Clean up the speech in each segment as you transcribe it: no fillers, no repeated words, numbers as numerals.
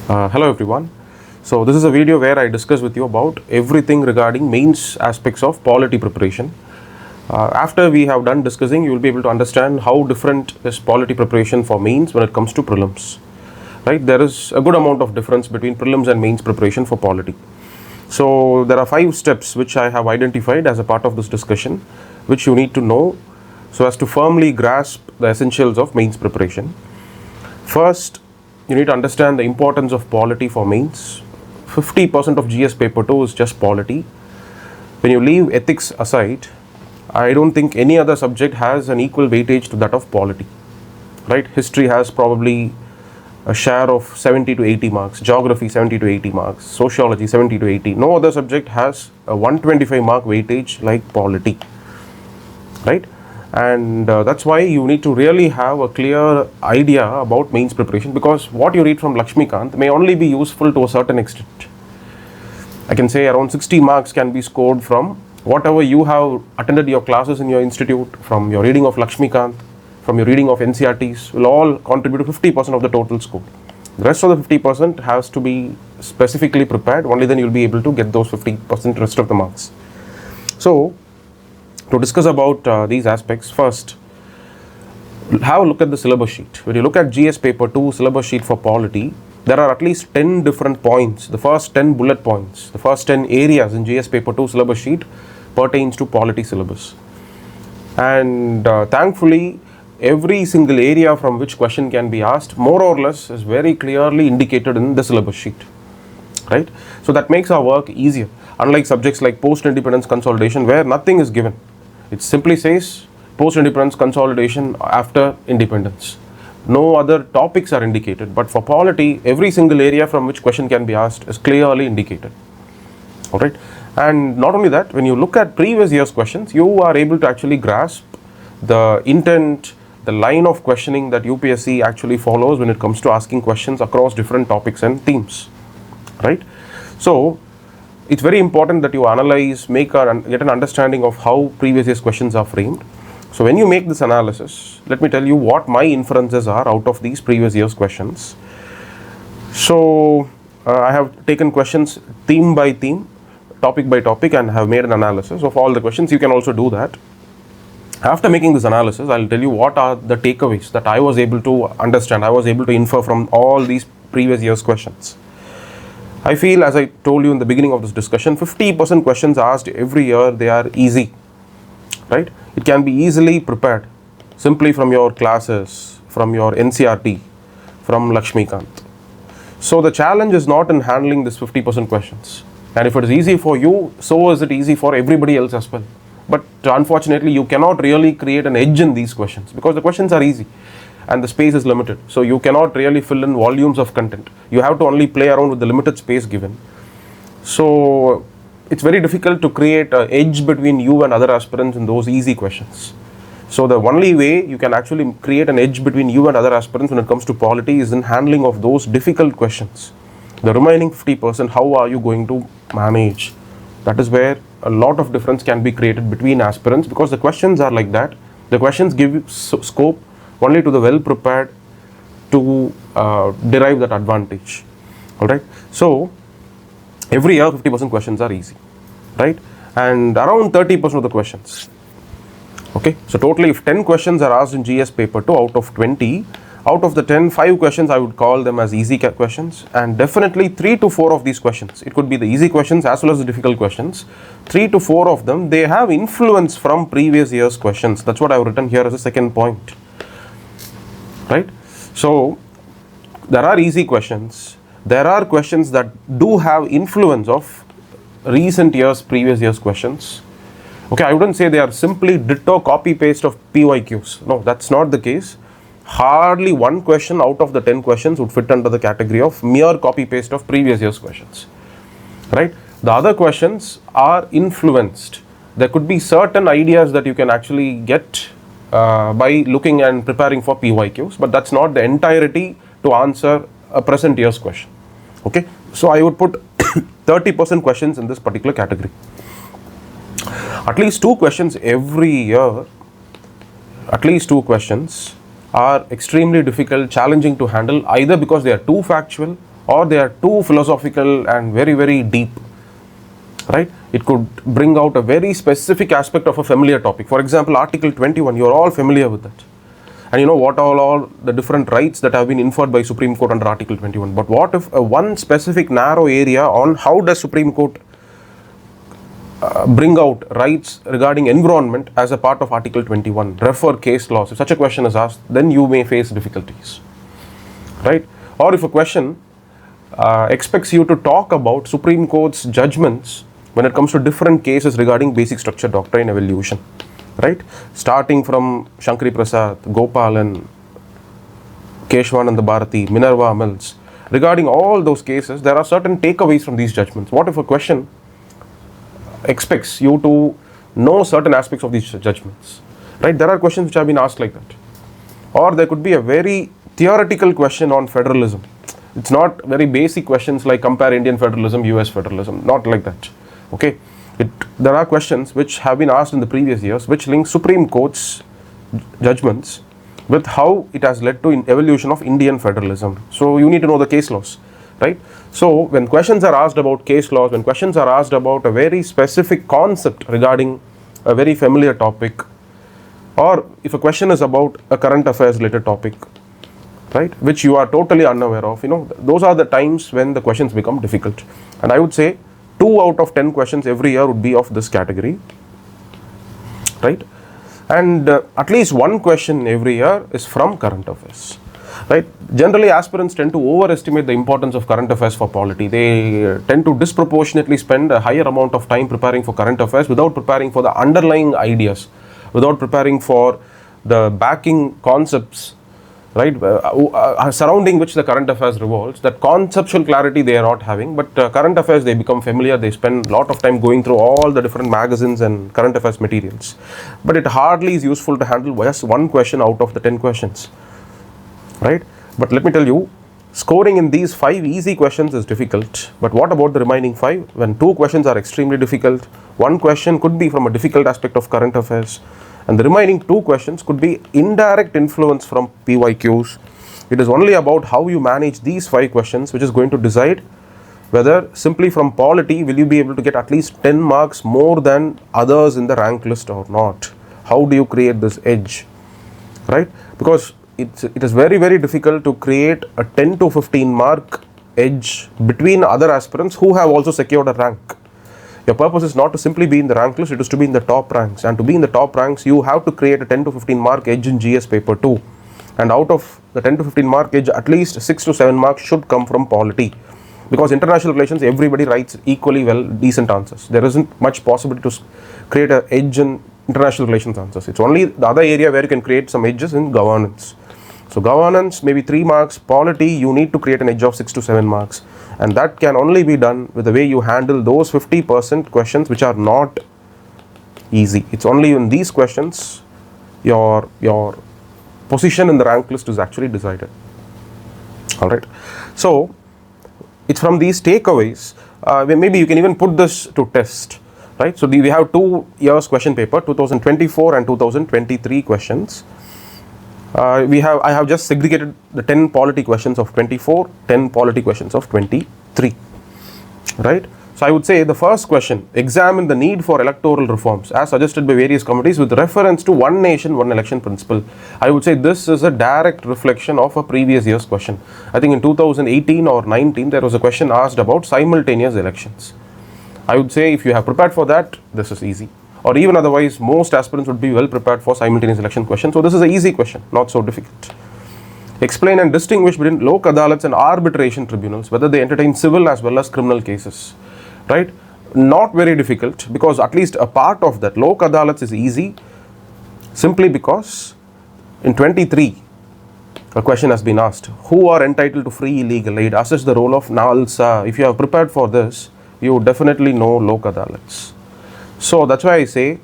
Hello everyone. So this is a video where I discuss with you about everything regarding mains aspects of polity preparation. After we have done discussing, you will be able to understand how different is polity preparation for mains when it comes to prelims. Right? There is a good amount of difference between prelims and mains preparation for polity. So there are 5 steps which I have identified as a part of this discussion, which you need to know so as to firmly grasp the essentials of mains preparation. First, you need to understand the importance of polity for mains. 50% of GS paper 2 is just polity. When you leave ethics aside, I don't think any other subject has an equal weightage to that of polity. Right? History has probably a share of 70 to 80 marks, geography 70 to 80 marks, sociology 70 to 80. No other subject has a 125 mark weightage like polity. Right? And that's why you need to really have a clear idea about mains preparation, because what you read from Lakshmikant may only be useful to a certain extent. I can say around 60 marks can be scored from whatever you have attended your classes in your institute, from your reading of Lakshmikant, from your reading of NCRTs, will all contribute to 50% of the total score. The rest of the 50% has to be specifically prepared, only then you will be able to get those 50% rest of the marks. So, to discuss about these aspects, first, have a look at the syllabus sheet. When you look at GS paper 2 syllabus sheet for polity, there are at least 10 different points. The first 10 bullet points, the first 10 areas in GS paper 2 syllabus sheet pertains to polity syllabus. And thankfully, every single area from which question can be asked, more or less, is very clearly indicated in the syllabus sheet. Right? So that makes our work easier. Unlike subjects like post-independence consolidation, where nothing is given. It simply says post-independence consolidation after independence. No other topics are indicated, but for polity, every single area from which question can be asked is clearly indicated. Alright? And not only that, when you look at previous year's questions, you are able to actually grasp the intent, the line of questioning that UPSC actually follows when it comes to asking questions across different topics and themes. Right? So, it's very important that you analyze, get an understanding of how previous year's questions are framed. So when you make this analysis, let me tell you what my inferences are out of these previous year's questions. So I have taken questions theme by theme, topic by topic, and have made an analysis of all the questions. You can also do that. After making this analysis, I'll tell you what are the takeaways that I was able to understand, I was able to infer from all these previous year's questions. I feel, as I told you in the beginning of this discussion, 50% questions asked every year, they are easy, right? It can be easily prepared simply from your classes, from your NCRT, from Lakshmikant. So the challenge is not in handling this 50% questions. And if it is easy for you, so is it easy for everybody else as well. But unfortunately, you cannot really create an edge in these questions because the questions are easy. And the space is limited. So you cannot really fill in volumes of content. You have to only play around with the limited space given. So it's very difficult to create an edge between you and other aspirants in those easy questions. So the only way you can actually create an edge between you and other aspirants when it comes to polity is in handling of those difficult questions. The remaining 50%, how are you going to manage? That is where a lot of difference can be created between aspirants, because the questions are like that. The questions give you scope only to the well prepared to derive that advantage. Alright, so every year 50% questions are easy, right? And around 30% of the questions, okay, so totally if 10 questions are asked in GS paper 2 out of 20, out of the 10, 5 questions I would call them as easy questions, and definitely 3 to 4 of these questions, it could be the easy questions as well as the difficult questions, 3 to 4 of them, they have influence from previous year's questions. That's what I've written here as a second point. Right? So there are easy questions. There are questions that do have influence of recent years, previous years questions. Okay, I wouldn't say they are simply ditto copy paste of PYQs. No, that's not the case. Hardly one question out of the 10 questions would fit under the category of mere copy paste of previous years questions. Right? The other questions are influenced. There could be certain ideas that you can actually get by looking and preparing for PYQs, but that's not the entirety to answer a present year's question. Okay, so I would put 30% questions in this particular category. At least 2 questions every year, at least 2 questions are extremely difficult, challenging to handle, either because they are too factual or they are too philosophical and very, very deep, right? It could bring out a very specific aspect of a familiar topic. For example, Article 21, you are all familiar with that. And you know what all the different rights that have been inferred by Supreme Court under Article 21. But what if one specific narrow area on how does Supreme Court bring out rights regarding environment as a part of Article 21, refer case laws. If such a question is asked, then you may face difficulties, right? Or if a question expects you to talk about Supreme Court's judgments when it comes to different cases regarding basic structure doctrine evolution, right? Starting from Shankari Prasad, Gopalan, Keshwananda Bharati, Minerva Mills, regarding all those cases, there are certain takeaways from these judgments. What if a question expects you to know certain aspects of these judgments, right? There are questions which have been asked like that. Or there could be a very theoretical question on federalism. It's not very basic questions like compare Indian federalism, US federalism, not like that, okay? There are questions which have been asked in the previous years which link Supreme Court's judgments with how it has led to evolution of Indian federalism. So you need to know the case laws, right? So when questions are asked about case laws, when questions are asked about a very specific concept regarding a very familiar topic, or if a question is about a current affairs related topic, right, which you are totally unaware of, those are the times when the questions become difficult. And I would say 2 out of 10 questions every year would be of this category, right? And at least one question every year is from current affairs, right? Generally, aspirants tend to overestimate the importance of current affairs for polity. They tend to disproportionately spend a higher amount of time preparing for current affairs without preparing for the underlying ideas, without preparing for the backing concepts, right, surrounding which the current affairs revolves. That conceptual clarity they are not having, but current affairs, they become familiar. They spend a lot of time going through all the different magazines and current affairs materials, but it hardly is useful to handle just one question out of the 10 questions, right? But let me tell you, scoring in these 5 easy questions is difficult, but what about the remaining 5? When 2 questions are extremely difficult, one question could be from a difficult aspect of current affairs, and the remaining 2 questions could be indirect influence from PYQs. It is only about how you manage these 5 questions which is going to decide whether simply from polity will you be able to get at least 10 marks more than others in the rank list or not. How do you create this edge, right? Because it is very, very difficult to create a 10 to 15 mark edge between other aspirants who have also secured a rank. Your purpose is not to simply be in the rank list, it is to be in the top ranks. And to be in the top ranks, you have to create a 10 to 15 mark edge in GS paper 2. And out of the 10 to 15 mark edge, at least 6 to 7 marks should come from polity. Because international relations, everybody writes equally well, decent answers. There isn't much possibility to create an edge in international relations answers. It's only the other area where you can create some edges in governance. So governance, maybe 3 marks. Polity, you need to create an edge of 6 to 7 marks. And that can only be done with the way you handle those 50% questions which are not easy. It's only in these questions your position in the rank list is actually decided. All right. So it's from these takeaways, maybe you can even put this to test, right? So we have 2 years question paper, 2024 and 2023 questions. I have just segregated the 10 polity questions of 24, 10 polity questions of 23, right? So I would say the first question, examine the need for electoral reforms as suggested by various committees with reference to one nation, one election principle. I would say this is a direct reflection of a previous year's question. I think in 2018 or 19, there was a question asked about simultaneous elections. I would say if you have prepared for that, this is easy. Or even otherwise, most aspirants would be well prepared for simultaneous election question. So this is an easy question, not so difficult. Explain and distinguish between Lok Adalats and arbitration tribunals, whether they entertain civil as well as criminal cases, right? Not very difficult, because at least a part of that, Lok Adalats is easy, simply because in 23, a question has been asked, who are entitled to free legal aid? Assess the role of Nalsa. If you have prepared for this, you definitely know Lok Adalats. So that's why I say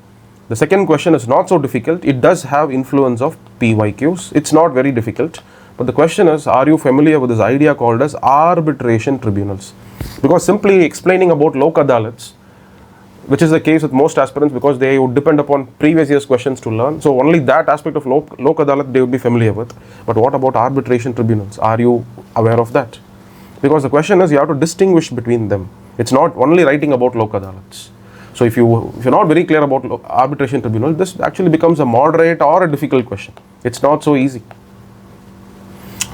the second question is not so difficult. It does have influence of PYQs. It's not very difficult. But the question is, are you familiar with this idea called as arbitration tribunals? Because simply explaining about Lok Adalats, which is the case with most aspirants, because they would depend upon previous year's questions to learn. So only that aspect of Lok Adalat they would be familiar with. But what about arbitration tribunals? Are you aware of that? Because the question is, you have to distinguish between them. It's not only writing about Lok Adalats. So if you're not very clear about arbitration tribunal, this actually becomes a moderate or a difficult question. It's not so easy,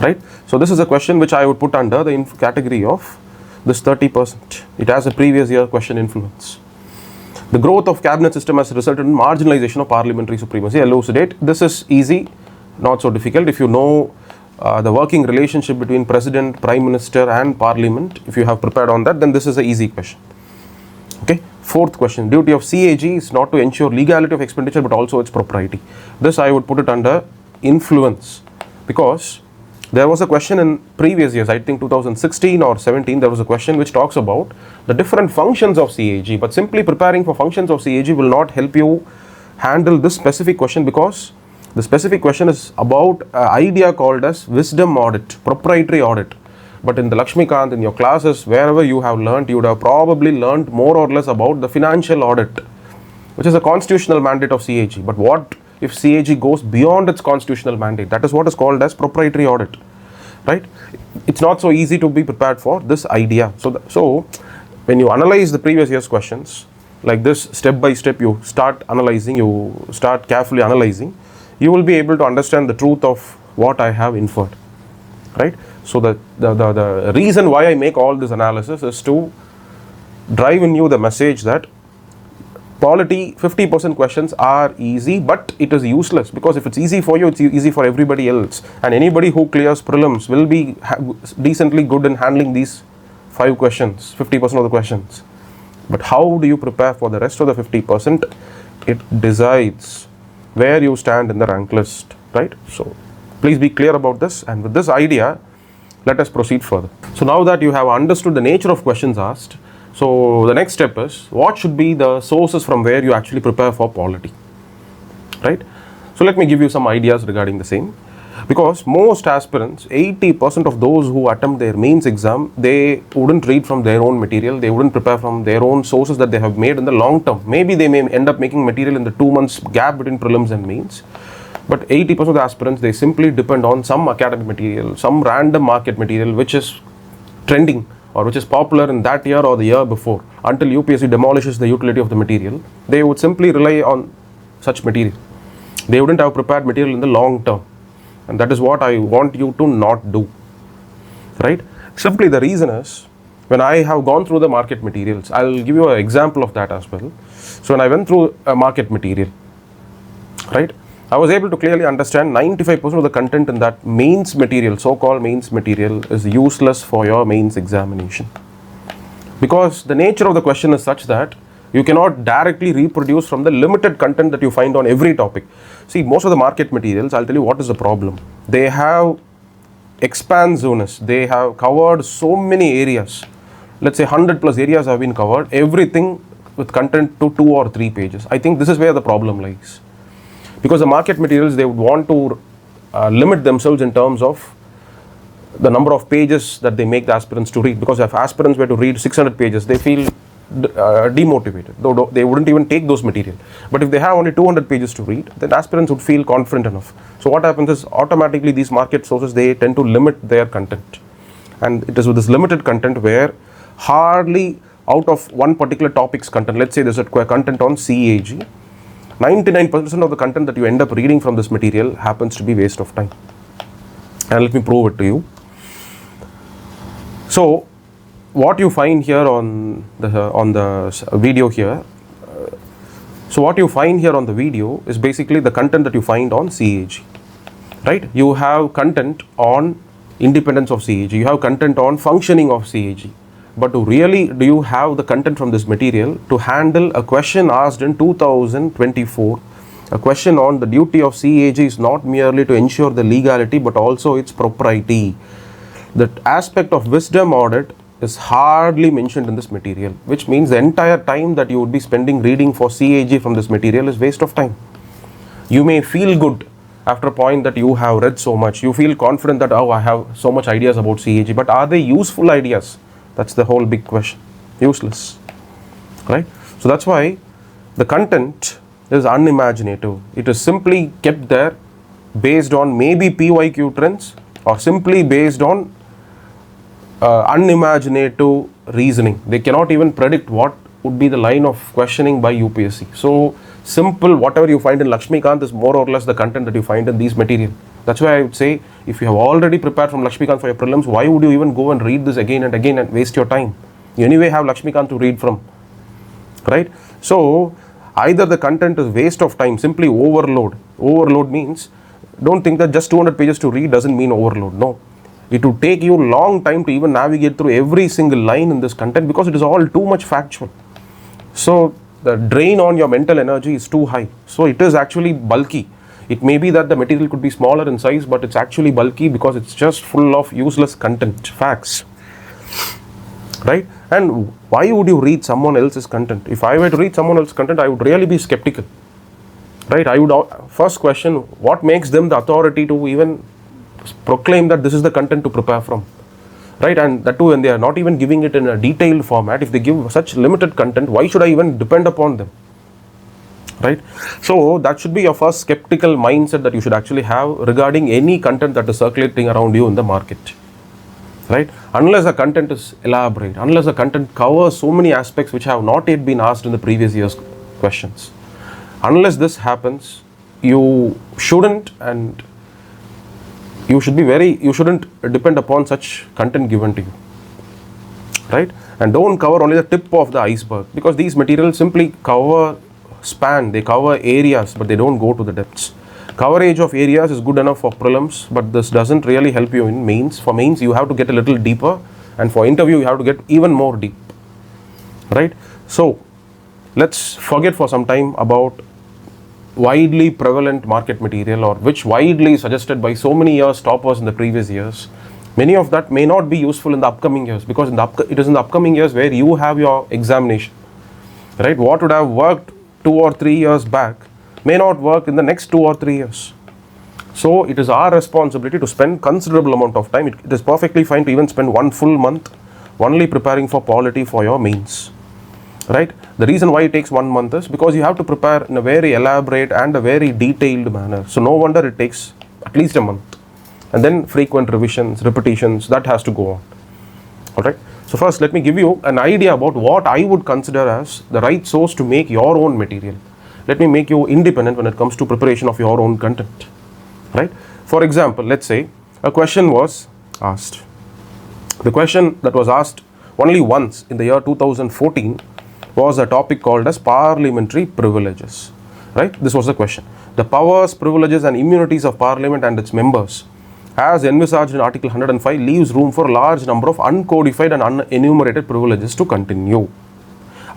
right? So this is a question which I would put under the category of this 30%. It has a previous year question influence. The growth of cabinet system has resulted in marginalization of parliamentary supremacy. Elucidate. This is easy, not so difficult. If you know the working relationship between president, prime minister and parliament, if you have prepared on that, then this is an easy question. Okay. Fourth question. Duty of CAG is not to ensure legality of expenditure but also its propriety. This I would put it under influence, because there was a question in previous years, I think 2016 or 17, there was a question which talks about the different functions of CAG, but simply preparing for functions of CAG will not help you handle this specific question, because the specific question is about an idea called as wisdom audit, proprietary audit. But in the Lakshmikant, in your classes, wherever you have learnt, you would have probably learnt more or less about the financial audit, which is a constitutional mandate of CAG. But what if CAG goes beyond its constitutional mandate? That is what is called as proprietary audit, right? It's not so easy to be prepared for this idea. So when you analyze the previous year's questions, like this, step by step, you start analyzing, you start carefully analyzing, you will be able to understand the truth of what I have inferred, right? So the reason why I make all this analysis is to drive in you the message that polity 50% questions are easy, but it is useless, because if it's easy for you, it's easy for everybody else, and anybody who clears prelims will be decently good in handling these 5 questions, 50% of the questions. But how do you prepare for the rest of the 50%? It decides where you stand in the rank list, right? So please be clear about this, and with this idea, let us proceed further. So now that you have understood the nature of questions asked, so the next step is, what should be the sources from where you actually prepare for polity, right? So let me give you some ideas regarding the same, because most aspirants, 80% of those who attempt their mains exam, they wouldn't read from their own material, they wouldn't prepare from their own sources that they have made in the long term. Maybe they may end up making material in the 2 months gap between prelims and mains, but 80% of the aspirants, they simply depend on some academic material, some random market material which is trending or which is popular in that year or the year before. Until UPSC demolishes the utility of the material, they would simply rely on such material. They wouldn't have prepared material in the long term, and that is what I want you to not do, right? Simply the reason is, when I have gone through the market materials, I'll give you an example of that as well. So when I went through a market material, right, I was able to clearly understand 95% of the content in that mains material, so-called mains material, is useless for your mains examination. Because the nature of the question is such that you cannot directly reproduce from the limited content that you find on every topic. See, most of the market materials, I'll tell you what is the problem. They have expansiveness. They have covered so many areas. Let's say 100 plus areas have been covered, everything with content to 2 or 3 pages. I think this is where the problem lies. Because the market materials, they would want to limit themselves in terms of the number of pages that they make the aspirants to read. Because if aspirants were to read 600 pages, they feel demotivated, though they wouldn't even take those material. But if they have only 200 pages to read, then aspirants would feel confident enough. So what happens is, automatically these market sources, they tend to limit their content, and it is with this limited content where hardly out of one particular topic's content, let's say there's a content on CAG, 99% of the content that you end up reading from this material happens to be waste of time. And let me prove it to you. So what you find here on the video here, so what you find here on the video is basically the content that you find on CAG, right? You have content on independence of CAG, you have content on functioning of CAG, but do you have the content from this material to handle a question asked in 2024, a question on the duty of CAG is not merely to ensure the legality but also its propriety. The aspect of wisdom audit is hardly mentioned in this material, which means the entire time that you would be spending reading for CAG from this material is waste of time. You may feel good after a point that you have read so much, you feel confident that, oh, I have so much ideas about CAG, but are they useful ideas? That's the whole big question. Useless, right? So that's why the content is unimaginative. It is simply kept there based on maybe PYQ trends, or simply based on unimaginative reasoning. They cannot even predict what would be the line of questioning by UPSC. So simple, whatever you find in Lakshmikant is more or less the content that you find in these material. That's why I would say, if you have already prepared from Lakshmikant for your prelims, why would you even go and read this again and again and waste your time? You anyway have Lakshmikant to read from, right? So either the content is waste of time, simply overload. Overload means, don't think that just 200 pages to read doesn't mean overload. No, it will take you long time to even navigate through every single line in this content, because it is all too much factual. So the drain on your mental energy is too high. So it is actually bulky. It may be that the material could be smaller in size, but it's actually bulky because it's just full of useless content, facts, right? And why would you read someone else's content? If I were to read someone else's content, I would really be skeptical, right? I would first question what makes them the authority to even proclaim that this is the content to prepare from, right? And that too, when they are not even giving it in a detailed format. If they give such limited content, why should I even depend upon them, right? So that should be your first skeptical mindset that you should actually have regarding any content that is circulating around you in the market, right? Unless the content is elaborate, unless the content covers so many aspects which have not yet been asked in the previous year's questions, unless this happens, you shouldn't depend upon such content given to you, right? And don't cover only the tip of the iceberg, because these materials simply they cover areas, but they don't go to the depths. Coverage of areas is good enough for prelims, but this doesn't really help you in mains. For mains, you have to get a little deeper, and for interview, you have to get even more deep, right? So let's forget for some time about widely prevalent market material, or which widely suggested by so many years toppers in the previous years. Many of that may not be useful in the upcoming years, because it is in the upcoming years where you have your examination, right? What would have worked 2 or 3 years back may not work in the next 2 or 3 years. So it is our responsibility to spend considerable amount of time. It is perfectly fine to even spend 1 full month only preparing for polity for your mains, right? The reason why it takes 1 month is because you have to prepare in a very elaborate and a very detailed manner. So no wonder it takes at least a month. And then frequent revisions, repetitions, that has to go on. Alright. So first let me give you an idea about what I would consider as the right source to make your own material. Let me make you independent when it comes to preparation of your own content. Right? For example, let's say a question was asked. The question that was asked only once in the year 2014 was a topic called as parliamentary privileges. Right? This was the question. The powers, privileges and immunities of Parliament and its members, as envisaged in Article 105, leaves room for a large number of uncodified and unenumerated privileges to continue.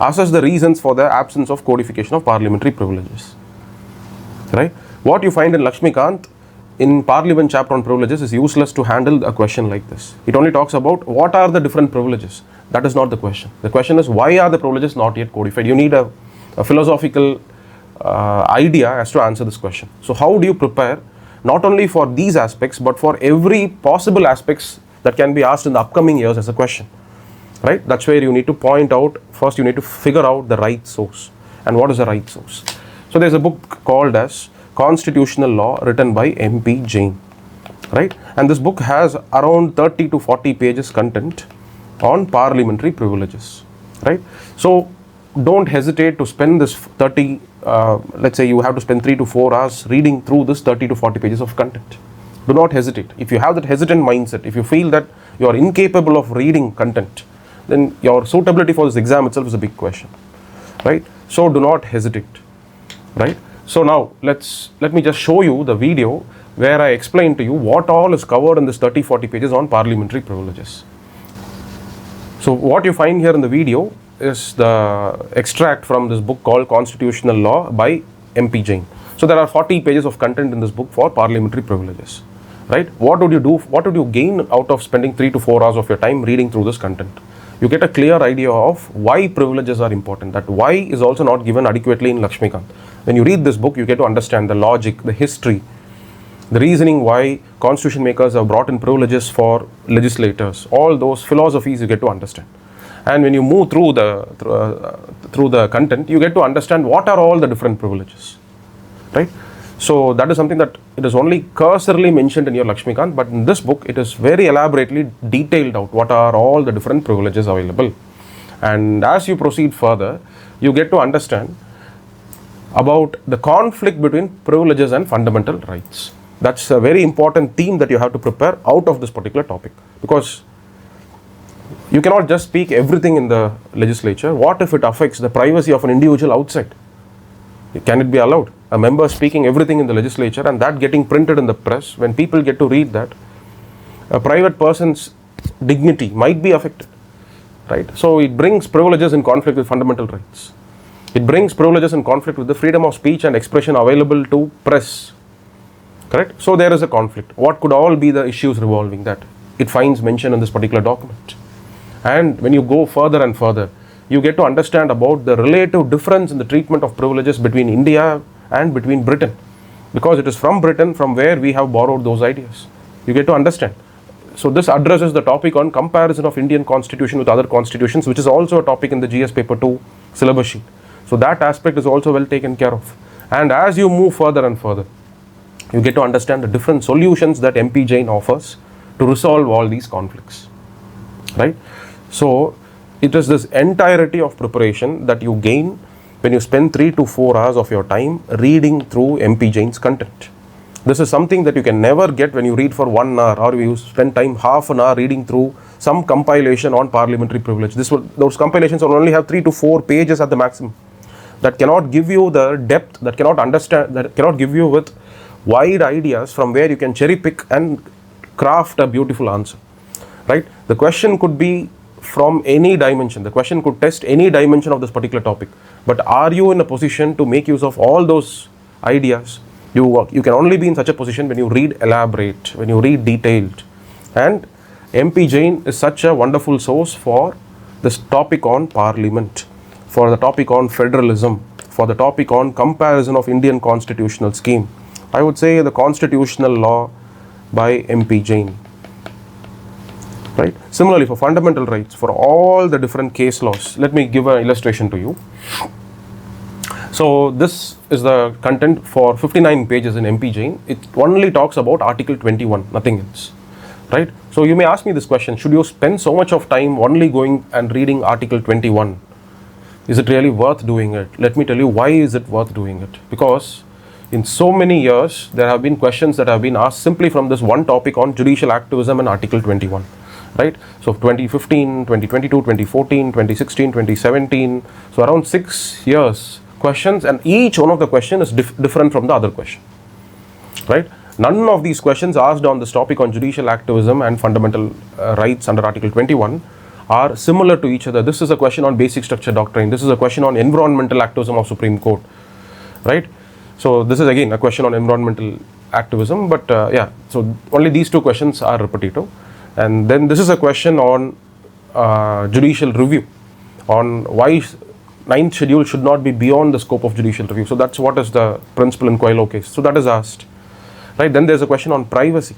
Assess the reasons for the absence of codification of parliamentary privileges. Right? What you find in Lakshmikant in Parliament chapter on privileges is useless to handle a question like this. It only talks about what are the different privileges. That is not the question. The question is, why are the privileges not yet codified? You need a philosophical idea as to answer this question. So how do you prepare not only for these aspects, but for every possible aspects that can be asked in the upcoming years as a question, right? That's where you need to point out, first you need to figure out the right source. And what is the right source? So there's a book called as Constitutional Law, written by MP Jain, right? And this book has around 30 to 40 pages content on parliamentary privileges, right? So don't hesitate to spend this 30, let's say you have to spend 3 to 4 hours reading through this 30 to 40 pages of content. Do not hesitate. If you have that hesitant mindset, if you feel that you are incapable of reading content, then your suitability for this exam itself is a big question, right? So do not hesitate, right? So now let me just show you the video where I explain to you what all is covered in this 30-40 pages on parliamentary privileges. So what you find here in the video is the extract from this book called Constitutional Law by MP Jain. So there are 40 pages of content in this book for parliamentary privileges, right? What would you do? What would you gain out of spending 3 to 4 hours of your time reading through this content? You get a clear idea of why privileges are important. That why is also not given adequately in Lakshmikant. When you read this book, you get to understand the logic, the history, the reasoning why constitution makers have brought in privileges for legislators. All those philosophies you get to understand. And when you move through the content, you get to understand what are all the different privileges, right? So that is something that it is only cursorily mentioned in your Lakshmikant, but in this book it is very elaborately detailed out what are all the different privileges available. And as you proceed further, you get to understand about the conflict between privileges and fundamental rights. That's a very important theme that you have to prepare out of this particular topic, because you cannot just speak everything in the legislature. What if it affects the privacy of an individual outside? Can it be allowed? A member speaking everything in the legislature and that getting printed in the press, when people get to read that, a private person's dignity might be affected, right? So it brings privileges in conflict with fundamental rights. It brings privileges in conflict with the freedom of speech and expression available to press, correct? So there is a conflict. What could all be the issues revolving that? It finds mention in this particular document. And when you go further and further, you get to understand about the relative difference in the treatment of privileges between India and between Britain, because it is from Britain from where we have borrowed those ideas. You get to understand. So this addresses the topic on comparison of Indian constitution with other constitutions, which is also a topic in the GS paper 2 syllabus sheet. So that aspect is also well taken care of. And as you move further and further, you get to understand the different solutions that MP Jain offers to resolve all these conflicts, right? So it is this entirety of preparation that you gain when you spend 3 to 4 hours of your time reading through MP Jain's content. This is something that you can never get when you read for 1 hour, or you spend time half an hour reading through some compilation on parliamentary privilege. Those compilations will only have 3 to 4 pages at the maximum. That cannot give you the depth, that cannot give you with wide ideas from where you can cherry pick and craft a beautiful answer, right? The question could be from any dimension. The question could test any dimension of this particular topic. But are you in a position to make use of all those ideas? You can only be in such a position when you read elaborate, when you read detailed. And MP Jain is such a wonderful source for this topic on parliament, for the topic on federalism, for the topic on comparison of Indian constitutional scheme. I would say the constitutional law by MP Jain. Right? Similarly, for fundamental rights, for all the different case laws, let me give an illustration to you. So this is the content for 59 pages in MP Jain. It only talks about Article 21, nothing else, right? So you may ask me this question: should you spend so much of time only going and reading Article 21? Is it really worth doing it? Let me tell you why is it worth doing it. Because in so many years, there have been questions that have been asked simply from this one topic on judicial activism and Article 21. Right? So 2015, 2022, 2014, 2016, 2017. So around 6 years questions, and each one of the question is different from the other question. Right? None of these questions asked on this topic on judicial activism and fundamental rights under Article 21 are similar to each other. This is a question on basic structure doctrine. This is a question on environmental activism of Supreme Court. Right? So this is again a question on environmental activism, but yeah, so only these two questions are repetitive. And then this is a question on judicial review, on why 9th schedule should not be beyond the scope of judicial review. So that's what is the principle in Coelho case. So that is asked, right? Then there's a question on privacy.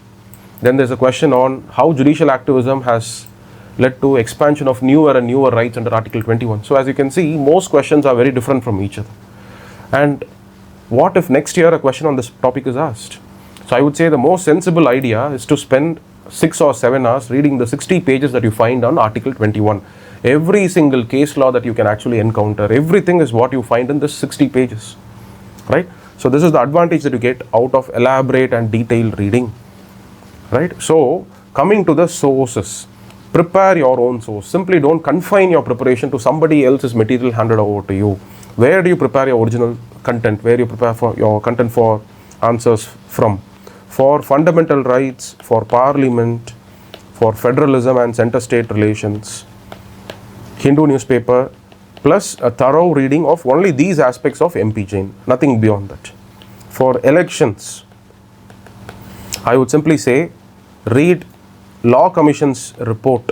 Then there's a question on how judicial activism has led to expansion of newer and newer rights under Article 21. So as you can see, most questions are very different from each other. And what if next year a question on this topic is asked? So I would say the most sensible idea is to spend 6 or 7 hours reading the 60 pages that you find on Article 21. Every single case law that you can actually encounter, everything is what you find in this 60 pages, right? So this is the advantage that you get out of elaborate and detailed reading, right? So coming to the sources, prepare your own source. Simply don't confine your preparation to somebody else's material handed over to you. Where do you prepare your original content? Where do you prepare for your content for answers from? For fundamental rights, for parliament, for federalism and center-state relations, Hindu newspaper, plus a thorough reading of only these aspects of MP Jain, nothing beyond that. For elections, I would simply say read Law Commission's report,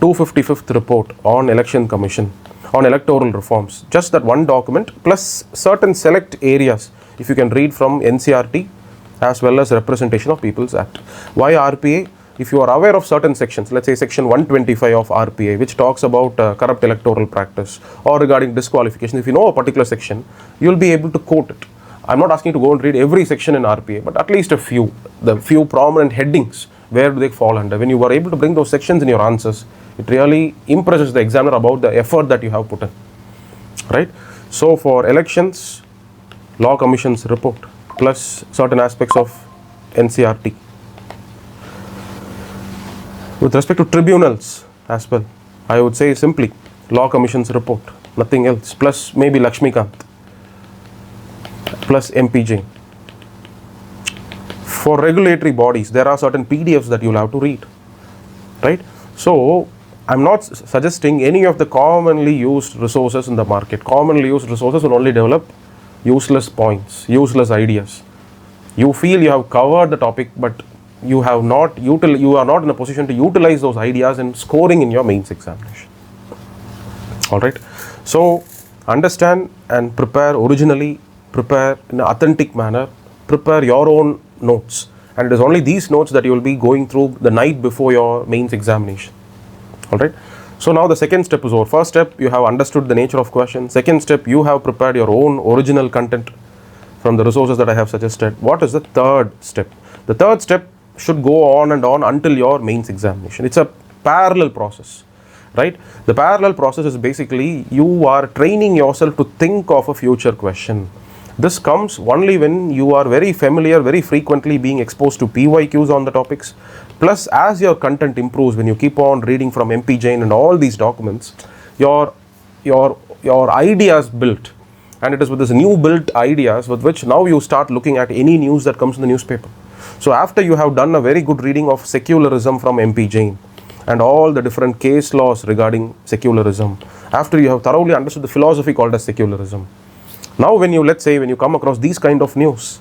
255th report on election commission, on electoral reforms, just that one document, plus certain select areas, if you can read from NCRT, as well as Representation of People's Act. Why RPA? If you are aware of certain sections, let's say section 125 of RPA, which talks about corrupt electoral practice, or regarding disqualification, if you know a particular section, you will be able to quote it. I'm not asking you to go and read every section in RPA, but at least the few prominent headings, where do they fall under? When you were able to bring those sections in your answers, it really impresses the examiner about the effort that you have put in, right? So for elections, Law Commission's report, plus certain aspects of NCRT. With respect to tribunals as well, I would say simply Law Commission's report, nothing else, plus maybe Lakshmikant, plus MP Jain. For regulatory bodies, there are certain PDFs that you'll have to read, right? So I'm not suggesting any of the commonly used resources in the market. Commonly used resources will only develop useless points, useless ideas. You feel you have covered the topic, but you are not in a position to utilize those ideas in scoring in your mains examination. All right. So understand and prepare originally, prepare in an authentic manner, prepare your own notes, and it is only these notes that you will be going through the night before your mains examination. All right. So now the second step is over. First step, you have understood the nature of question. Second step, you have prepared your own original content from the resources that I have suggested. What is the third step? The third step should go on and on until your mains examination. It's a parallel process, right? The parallel process is basically you are training yourself to think of a future question. This comes only when you are very familiar, very frequently being exposed to PYQs on the topics. Plus, as your content improves, when you keep on reading from MP Jain and all these documents, your ideas built. And it is with this new built ideas with which now you start looking at any news that comes in the newspaper. So after you have done a very good reading of secularism from MP Jain and all the different case laws regarding secularism, after you have thoroughly understood the philosophy called as secularism, now when you come across these kind of news,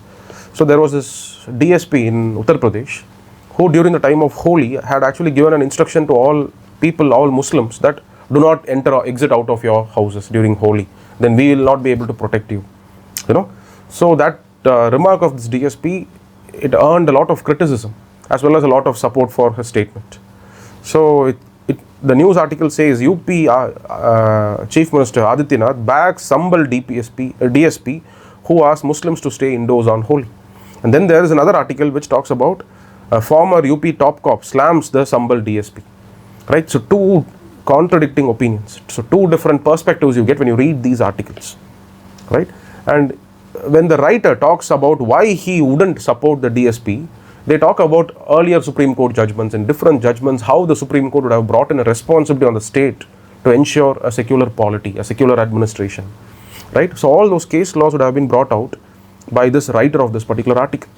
so there was this DSP in Uttar Pradesh who during the time of Holi had actually given an instruction to all people, all Muslims, that do not enter or exit out of your houses during Holi, then we will not be able to protect you, So that remark of this DSP, it earned a lot of criticism as well as a lot of support for his statement. So the news article says UP Chief Minister Adityanath backs Sambal DSP who asked Muslims to stay indoors on Holi. And then there is another article which talks about a former UP top cop slams the Sambal DSP, right? So two contradicting opinions. So two different perspectives you get when you read these articles, right? And when the writer talks about why he wouldn't support the DSP, they talk about earlier Supreme Court judgments and different judgments, how the Supreme Court would have brought in a responsibility on the state to ensure a secular polity, a secular administration, right? So all those case laws would have been brought out by this writer of this particular article,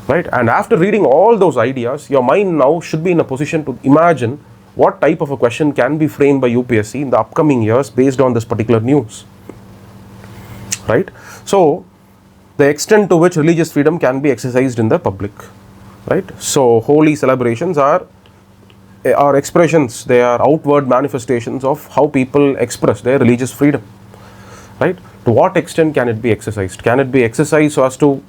right? And after reading all those ideas, your mind now should be in a position to imagine what type of a question can be framed by UPSC in the upcoming years based on this particular news, right? So the extent to which religious freedom can be exercised in the public, right? So holy celebrations are expressions, they are outward manifestations of how people express their religious freedom, right? To what extent can it be exercised? Can it be exercised so as to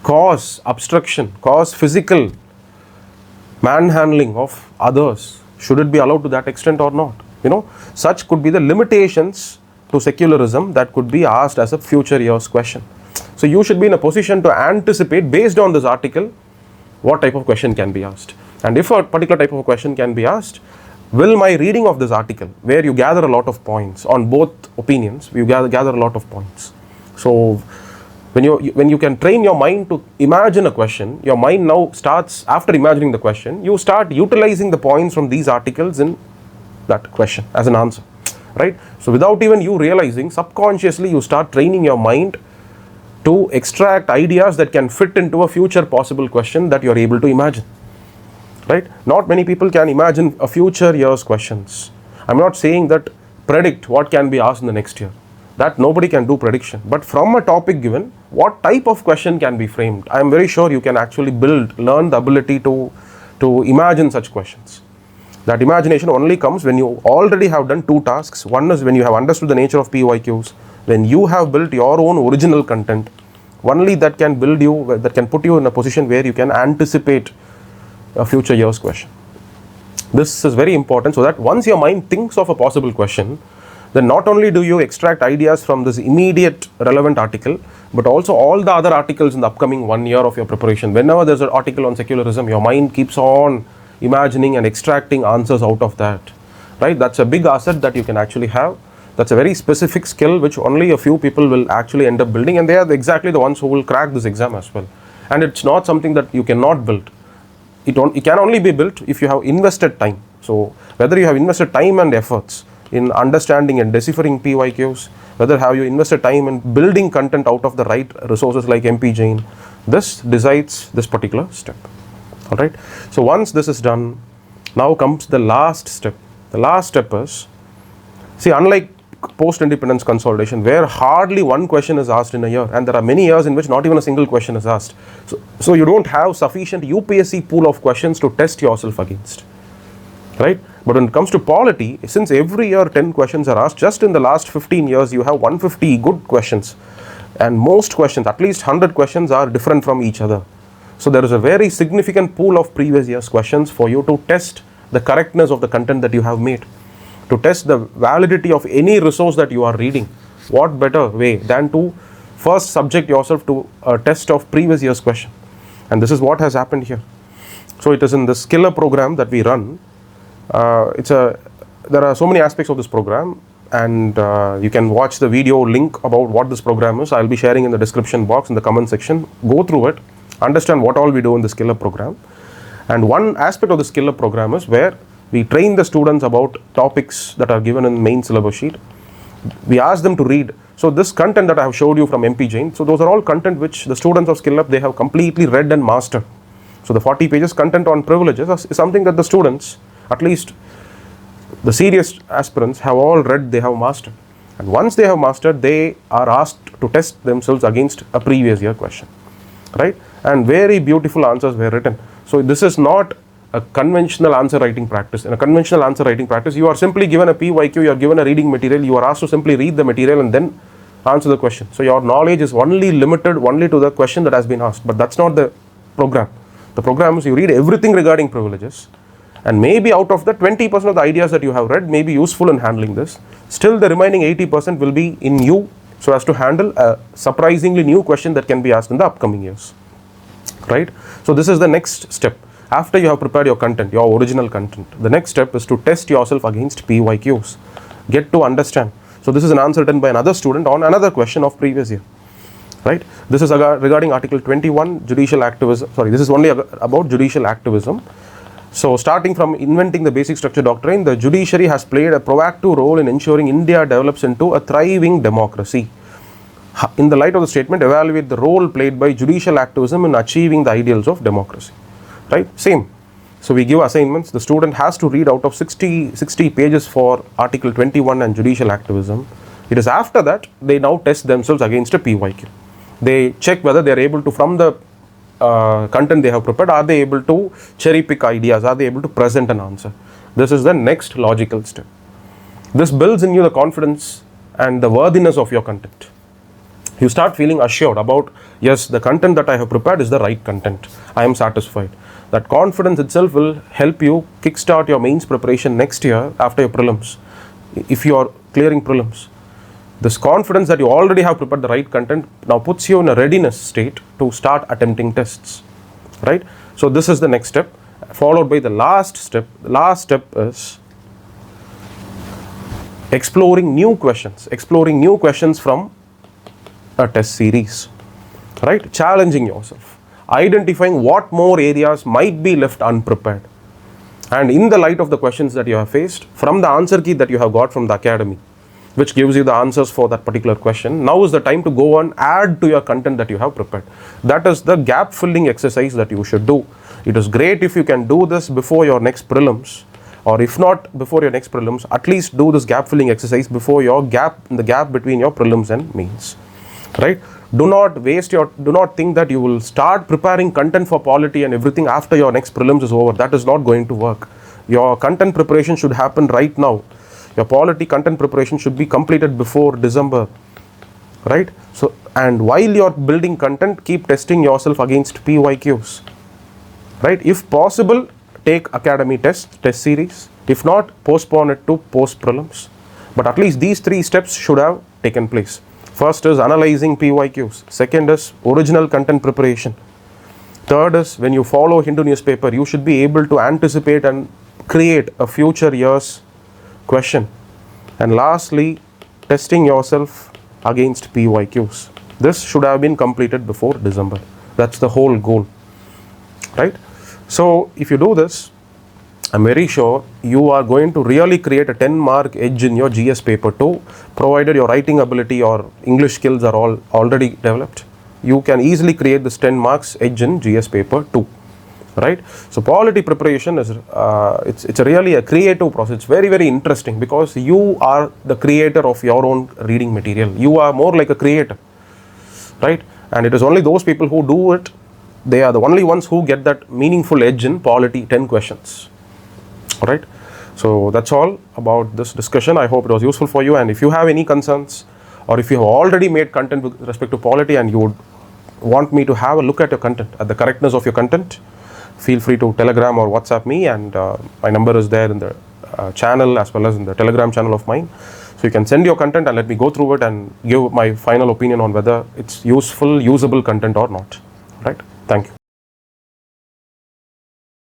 cause obstruction, cause physical manhandling of others? Should it be allowed to that extent or not? Such could be the limitations to secularism that could be asked as a future year's question. So you should be in a position to anticipate based on this article what type of question can be asked. And if a particular type of a question can be asked, will my reading of this article, where you gather a lot of points on both opinions, you gather a lot of points. So when you can train your mind to imagine a question, your mind now starts, after imagining the question, you start utilizing the points from these articles in that question as an answer, right? So without even you realizing, subconsciously you start training your mind to extract ideas that can fit into a future possible question that you are able to imagine, right? Not many people can imagine a future year's questions. I'm not saying that predict what can be asked in the next year. That nobody can do prediction. But from a topic given, what type of question can be framed? I am very sure you can actually learn the ability to imagine such questions. That imagination only comes when you already have done two tasks. One is when you have understood the nature of PYQs, when you have built your own original content. Only that can put you in a position where you can anticipate a future year's question. This is very important, so that once your mind thinks of a possible question, then not only do you extract ideas from this immediate relevant article, but also all the other articles in the upcoming 1 year of your preparation. Whenever there's an article on secularism, your mind keeps on imagining and extracting answers out of that, right? That's a big asset that you can actually have. That's a very specific skill which only a few people will actually end up building, and they are exactly the ones who will crack this exam as well. And it's not something that you cannot build. It can only be built if you have invested time. So whether you have invested time and efforts in understanding and deciphering PYQs, whether have you invested time in building content out of the right resources like MP Jain, this decides this particular step. All right. So once this is done, now comes the last step. The last step is, see, unlike post-independence consolidation, where hardly one question is asked in a year, and there are many years in which not even a single question is asked. So you don't have sufficient UPSC pool of questions to test yourself against, right? But when it comes to polity, since every year 10 questions are asked, just in the last 15 years you have 150 good questions, and most questions, at least 100 questions, are different from each other. So there is a very significant pool of previous years questions for you to test the correctness of the content that you have made, to test the validity of any resource that you are reading. What better way than to first subject yourself to a test of previous year's question? And this is what has happened here. So it is in the Skiller program that we run. There are so many aspects of this program, and you can watch the video link about what this program is. I'll be sharing in the description box, in the comment section. Go through it, understand what all we do in the Skiller program. And one aspect of the Skiller program is where we train the students about topics that are given in main syllabus sheet. We ask them to read. So this content that I have showed you from MP Jain, so those are all content which the students of Skill Up, they have completely read and mastered. So the 40 pages content on privileges is something that the students, at least the serious aspirants, have all read, they have mastered. And once they have mastered, they are asked to test themselves against a previous year question, right? And very beautiful answers were written. So this is not a conventional answer writing practice. In a conventional answer writing practice, you are simply given a PYQ, you are given a reading material, you are asked to simply read the material and then answer the question. So your knowledge is only limited only to the question that has been asked, but that's not the program. The program is you read everything regarding privileges, and maybe out of the 20% of the ideas that you have read may be useful in handling this. Still the remaining 80% will be in you, so as to handle a surprisingly new question that can be asked in the upcoming years, right? So this is the next step. After you have prepared your content, your original content, the next step is to test yourself against PYQs. Get to understand. So this is an answer written by another student on another question of previous year, right? This is regarding Article 21, judicial activism. Sorry, this is only about judicial activism. So starting from inventing the basic structure doctrine, the judiciary has played a proactive role in ensuring India develops into a thriving democracy. In the light of the statement, evaluate the role played by judicial activism in achieving the ideals of democracy. Right? Same. So we give assignments. The student has to read out of 60 pages for Article 21 and judicial activism. It is after that they now test themselves against a PYQ. They check whether they are able to, from the content they have prepared, are they able to cherry pick ideas? Are they able to present an answer? This is the next logical step. This builds in you the confidence and the worthiness of your content. You start feeling assured about, yes, the content that I have prepared is the right content. I am satisfied. That confidence itself will help you kickstart your mains preparation next year after your prelims. If you are clearing prelims, this confidence that you already have prepared the right content now puts you in a readiness state to start attempting tests, right? So this is the next step, followed by the last step. The last step is exploring new questions from a test series, right? Challenging yourself, identifying what more areas might be left unprepared, and in the light of the questions that you have faced, from the answer key that you have got from the academy, which gives you the answers for that particular question, now is the time to go and add to your content that you have prepared. That is the gap filling exercise that you should do. It is great if you can do this before your next prelims, or if not before your next prelims, at least do this gap filling exercise before your the gap between your prelims and mains, right? Do not think that you will start preparing content for polity and everything after your next prelims is over. That is not going to work. Your content preparation should happen right now. Your polity content preparation should be completed before December, right? So, and while you're building content, keep testing yourself against PYQs, right? If possible, take academy test series. If not, postpone it to post prelims. But at least these 3 steps should have taken place. First is analyzing PYQs. Second is original content preparation. Third is when you follow Hindu newspaper, you should be able to anticipate and create a future year's question. And lastly, testing yourself against PYQs. This should have been completed before December. That's the whole goal, right? So if you do this, I'm very sure you are going to really create a 10-mark edge in your GS paper 2, provided your writing ability or English skills are all already developed. You can easily create this 10 marks edge in GS paper 2, right? So polity preparation is it's really a creative process. It's very, very interesting because you are the creator of your own reading material. You are more like a creator, right? And it is only those people who do it, they are the only ones who get that meaningful edge in polity 10 questions. All right, so that's all about this discussion. I hope it was useful for you, and if you have any concerns or if you have already made content with respect to polity and you would want me to have a look at your content, at the correctness of your content, feel free to Telegram or WhatsApp me, and my number is there in the channel as well as in the Telegram channel of mine. So you can send your content and let me go through it and give my final opinion on whether it's useful, usable content or not. Right? Thank you.